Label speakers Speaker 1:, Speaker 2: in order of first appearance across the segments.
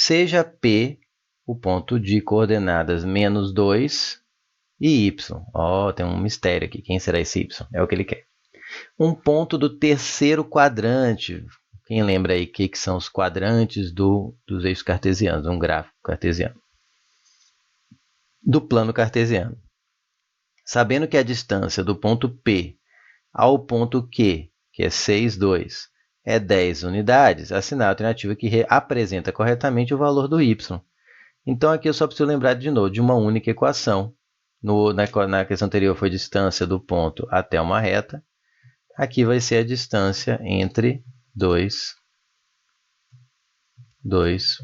Speaker 1: seja P o ponto de coordenadas menos 2 e y. Ó, tem um mistério aqui. Quem será esse y? É o que ele quer. Um ponto do terceiro quadrante. Quem lembra aí o que são os quadrantes dos eixos cartesianos? Um gráfico cartesiano. Do plano cartesiano. Sabendo que a distância do ponto P ao ponto Q, que é 6, 2, é 10 unidades, assinale a alternativa que apresenta corretamente o valor do y. Então, aqui eu só preciso lembrar de novo de uma única equação. Na questão anterior foi distância do ponto até uma reta. Aqui vai ser a distância entre dois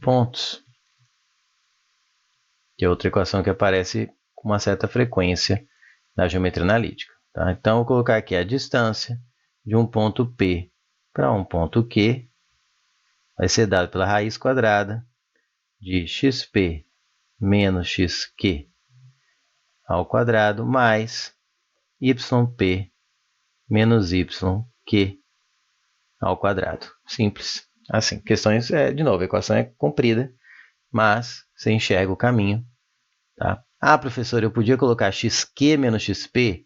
Speaker 1: pontos. Que é outra equação que aparece com uma certa frequência na geometria analítica. Tá? Então, eu vou colocar aqui a distância de um ponto P para um ponto Q. Vai ser dado pela raiz quadrada de xp menos xq ao quadrado mais yp menos yq ao quadrado. Simples. Assim, questões, de novo, a equação é comprida, mas você enxerga o caminho. Tá? Ah, professor, eu podia colocar xq menos xp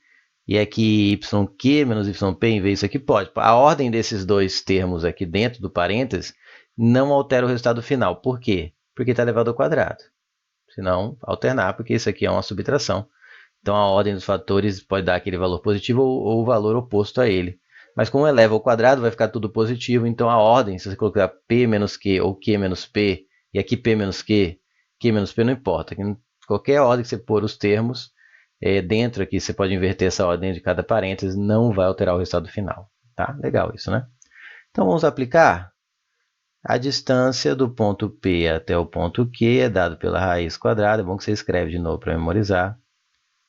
Speaker 1: e aqui yq menos yp em vez disso aqui? Pode. A ordem desses dois termos aqui dentro do parênteses não altera o resultado final. Por quê? Porque está elevado ao quadrado. Se não, alternar, porque isso aqui é uma subtração. Então, a ordem dos fatores pode dar aquele valor positivo ou o valor oposto a ele. Mas como eleva ao quadrado, vai ficar tudo positivo. Então, a ordem, se você colocar P menos Q ou Q menos P, e aqui P menos Q, Q menos P, não importa. Qualquer ordem que você pôr os termos, dentro aqui você pode inverter essa ordem de cada parênteses, não vai alterar o resultado final. Tá? Legal isso, né? Então, vamos aplicar. A distância do ponto P até o ponto Q é dado pela raiz quadrada. É bom que você escreve de novo para memorizar.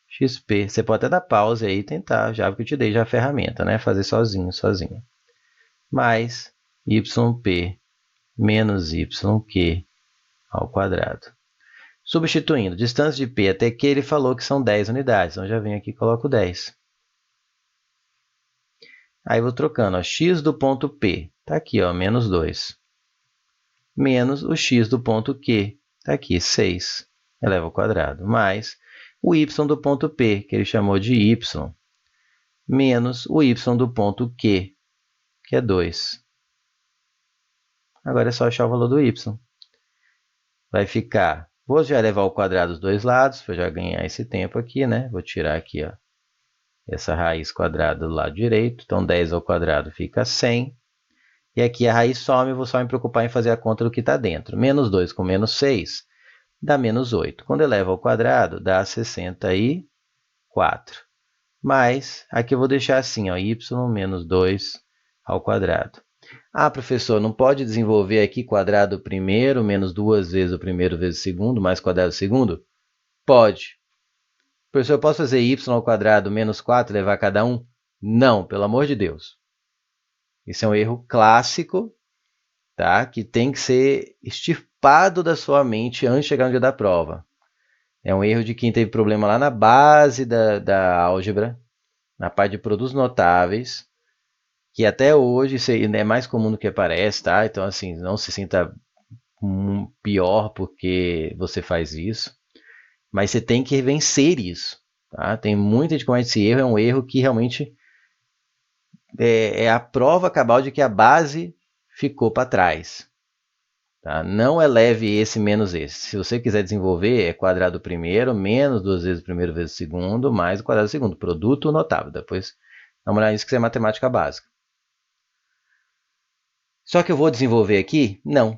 Speaker 1: XP, você pode até dar pausa aí e tentar, já porque eu te dei já a ferramenta, né? Fazer sozinho. Mais YP menos YQ ao quadrado. Substituindo, distância de P até Q, ele falou que são 10 unidades. Então, já venho aqui e coloco 10. Aí, vou trocando. Ó, x do ponto P, está aqui, ó, menos 2. Menos o x do ponto Q, está aqui, 6, eleva ao quadrado, mais o y do ponto P, que ele chamou de y, menos o y do ponto Q, que é 2. Agora é só achar o valor do y. Vai ficar, vou já levar ao quadrado os dois lados, para já ganhar esse tempo aqui, né? Vou tirar aqui, ó, essa raiz quadrada do lado direito, então 10 ao quadrado fica 100. E aqui a raiz some, eu vou só me preocupar em fazer a conta do que está dentro. Menos 2 com menos 6 dá menos 8. Quando eleva ao quadrado, dá 64. Mas, aqui eu vou deixar assim, ó, y menos 2 ao quadrado. Ah, professor, não pode desenvolver aqui quadrado primeiro, menos 2 vezes o primeiro vezes o segundo, mais quadrado segundo? Pode. Professor, eu posso fazer y ao quadrado menos 4 e levar cada um? Não, pelo amor de Deus. Isso é um erro clássico, tá? Que tem que ser extirpado da sua mente antes de chegar no dia da prova. É um erro de quem teve problema lá na base da álgebra, na parte de produtos notáveis, que até hoje isso é mais comum do que parece, tá? Então, assim, não se sinta pior porque você faz isso, mas você tem que vencer isso, tá? Tem muita gente que comete esse erro, é um erro que realmente é a prova cabal de que a base ficou para trás. Tá? Não eleve esse menos esse. Se você quiser desenvolver, é quadrado primeiro, menos 2 vezes o primeiro vezes o segundo, mais o quadrado segundo. Produto notável. Depois, dá uma olhada nisso que é matemática básica. Só que eu vou desenvolver aqui? Não.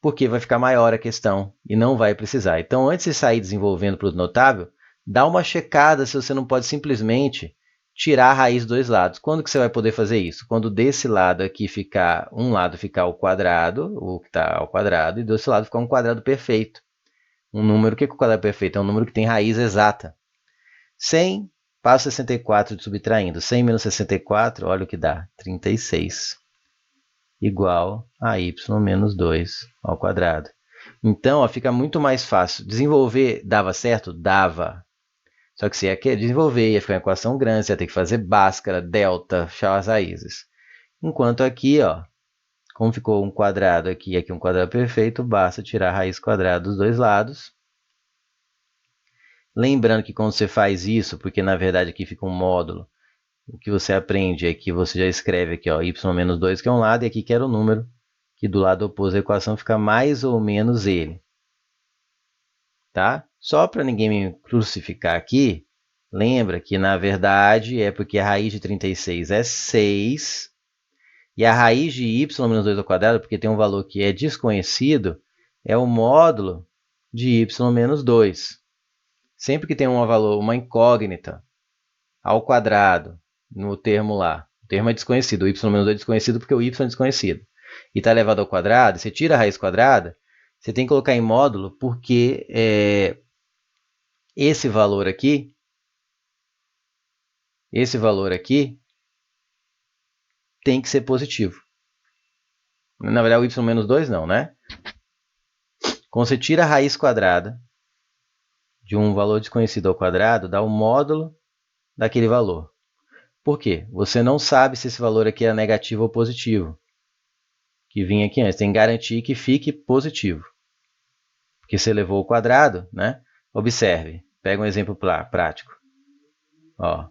Speaker 1: Porque vai ficar maior a questão e não vai precisar. Então, antes de sair desenvolvendo produto notável, dá uma checada se você não pode simplesmente tirar a raiz dos dois lados. Quando que você vai poder fazer isso? Quando desse lado aqui ficar, um lado ficar ao quadrado, o que está ao quadrado, e do outro lado ficar um quadrado perfeito. Um número, o que é o quadrado perfeito? É um número que tem raiz exata. 100, passo 64 subtraindo. 100 menos 64, olha o que dá, 36. Igual a y menos 2 ao quadrado. Então, ó, fica muito mais fácil. Desenvolver dava certo? Dava. Só que você ia querer desenvolver, ia ficar uma equação grande, você ia ter que fazer Bhaskara, delta, achar as raízes. Enquanto aqui, ó, Como ficou um quadrado aqui e aqui um quadrado perfeito, basta tirar a raiz quadrada dos dois lados. Lembrando que quando você faz isso, porque na verdade aqui fica um módulo, o que você aprende é que você já escreve aqui, ó, y menos 2, que é um lado, e aqui que era o número, que do lado oposto da equação fica mais ou menos ele. Tá? Só para ninguém me crucificar aqui, lembra que na verdade é porque a raiz de 36 é 6, e a raiz de y menos 2 ao quadrado, porque tem um valor que é desconhecido, é o módulo de y menos 2. Sempre que tem um valor, uma incógnita ao quadrado, no termo lá, o termo é desconhecido, o y menos 2 é desconhecido porque o y é desconhecido, e está elevado ao quadrado, você tira a raiz quadrada, você tem que colocar em módulo porque esse valor aqui tem que ser positivo. Na verdade, o y menos 2 não, né? Quando você tira a raiz quadrada de um valor desconhecido ao quadrado, dá o módulo daquele valor. Por quê? Você não sabe se esse valor aqui é negativo ou positivo, que vinha aqui antes. Tem que garantir que fique positivo, porque você levou ao quadrado, né? Observe, pega um exemplo prático. Ó,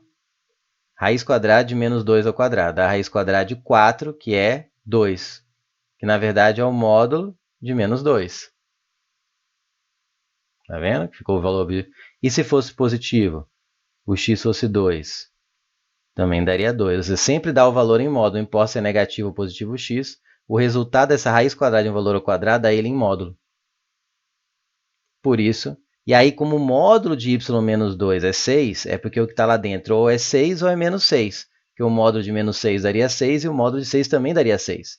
Speaker 1: raiz quadrada de menos 2 ao quadrado, dá a raiz quadrada de 4, que é 2, que na verdade é o módulo de menos 2. Tá vendo? Ficou o valor objetivo. E se fosse positivo, o x fosse 2, também daria 2. Você sempre dá o valor em módulo, não importa se é negativo ou positivo x, o resultado dessa raiz quadrada de um valor ao quadrado dá ele em módulo. Por isso, e aí como o módulo de y menos 2 é 6, é porque o que está lá dentro ou é 6 ou é menos 6. Porque o módulo de menos 6 daria 6 e o módulo de 6 também daria 6.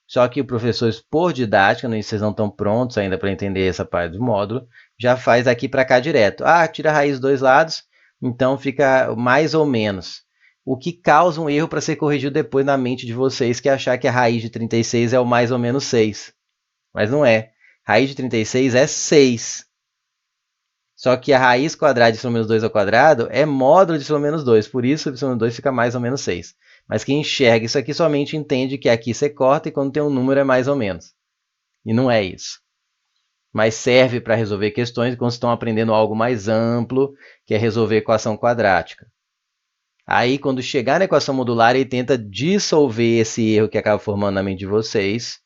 Speaker 1: Só que o professor, por didática, vocês não estão prontos ainda para entender essa parte do módulo, já faz daqui para cá direto. Ah, tira a raiz dos dois lados, então fica mais ou menos. O que causa um erro para ser corrigido depois na mente de vocês, que é achar que a raiz de 36 é o mais ou menos 6. Mas não é. Raiz de 36 é 6. Só que a raiz quadrada de y menos 2 ao quadrado é módulo de y menos 2, por isso y menos 2 fica mais ou menos 6. Mas quem enxerga isso aqui somente entende que aqui você corta e quando tem um número é mais ou menos. E não é isso. Mas serve para resolver questões quando estão aprendendo algo mais amplo, que é resolver equação quadrática. Aí, quando chegar na equação modular, ele tenta dissolver esse erro que acaba formando na mente de vocês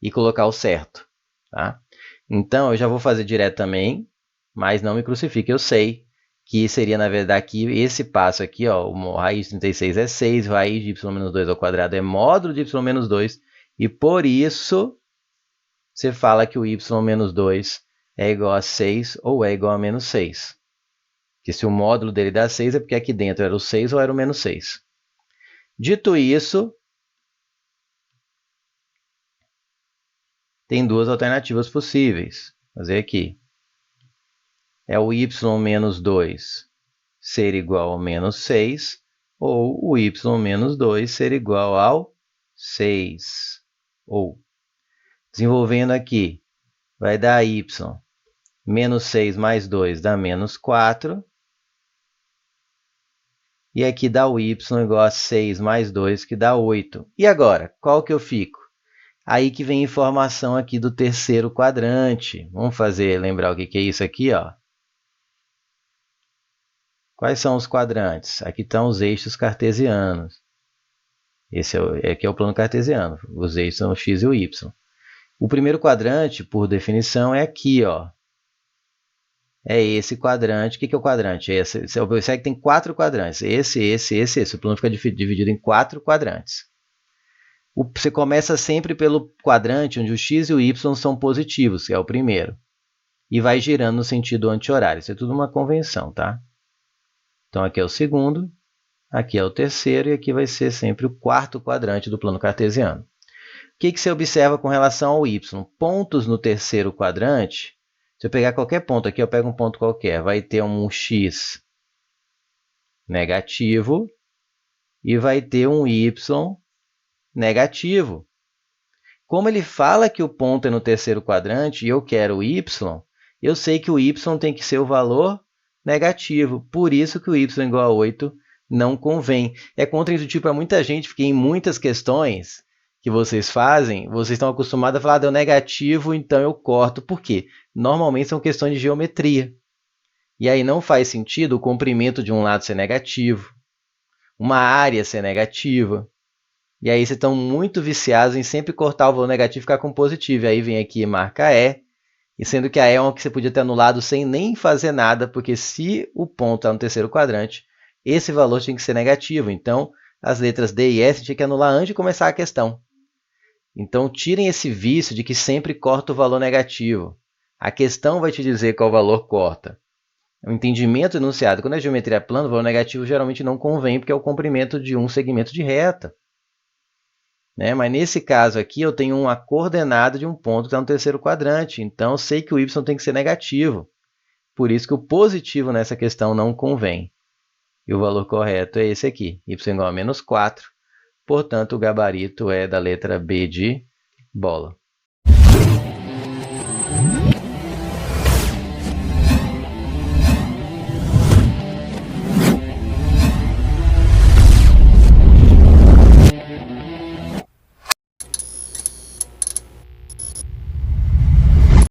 Speaker 1: e colocar o certo. Tá? Então, eu já vou fazer direto também, mas não me crucifique. Eu sei que seria, na verdade, aqui, esse passo aqui, ó, raiz de 36 é 6, raiz de y menos 2 ao quadrado é módulo de y menos 2, e por isso você fala que o y menos 2 é igual a 6 ou é igual a menos 6. Que se o módulo dele dá 6 é porque aqui dentro era o 6 ou era o menos 6. Dito isso, tem duas alternativas possíveis. Vou fazer aqui. É o y menos 2 ser igual ao menos 6, ou o y menos 2 ser igual ao 6. Ou, desenvolvendo aqui, vai dar y menos 6 mais 2 dá menos 4. E aqui dá o y igual a 6 mais 2, que dá 8. E agora, qual que eu fico? Aí que vem a informação aqui do terceiro quadrante. Vamos lembrar o que é isso aqui, ó. Quais são os quadrantes? Aqui estão os eixos cartesianos. Aqui é o plano cartesiano. Os eixos são o x e o y. O primeiro quadrante, por definição, é aqui, ó. É esse quadrante. O que é o quadrante? Você observa que tem 4 quadrantes. Esse. O plano fica dividido em 4 quadrantes. Você começa sempre pelo quadrante onde o x e o y são positivos, que é o primeiro. E vai girando no sentido anti-horário. Isso é tudo uma convenção, tá? Então, aqui é o segundo, aqui é o terceiro, e aqui vai ser sempre o quarto quadrante do plano cartesiano. O que você observa com relação ao y? Pontos no terceiro quadrante. Se eu pegar qualquer ponto aqui, eu pego um ponto qualquer, vai ter um x negativo e vai ter um y negativo. Como ele fala que o ponto é no terceiro quadrante e eu quero o y, eu sei que o y tem que ser o valor negativo. Por isso que o y igual a 8 não convém. É contraintuitivo para muita gente, porque em muitas questões que vocês fazem, vocês estão acostumados a falar, deu negativo, então eu corto. Por quê? Normalmente são questões de geometria. E aí não faz sentido o comprimento de um lado ser negativo, uma área ser negativa. E aí vocês estão muito viciados em sempre cortar o valor negativo e ficar com positivo. E aí vem aqui e marca E, e sendo que a E é uma que você podia ter anulado sem nem fazer nada, porque se o ponto está no terceiro quadrante, esse valor tinha que ser negativo. Então, as letras D e S tinha que anular antes de começar a questão. Então, tirem esse vício de que sempre corta o valor negativo. A questão vai te dizer qual valor corta. O entendimento enunciado, quando é geometria plana, o valor negativo geralmente não convém, porque é o comprimento de um segmento de reta. Né? Mas nesse caso aqui, eu tenho uma coordenada de um ponto que está no terceiro quadrante. Então, eu sei que o y tem que ser negativo. Por isso que o positivo nessa questão não convém. E o valor correto é esse aqui, y igual a menos 4. Portanto, o gabarito é da letra B de bola.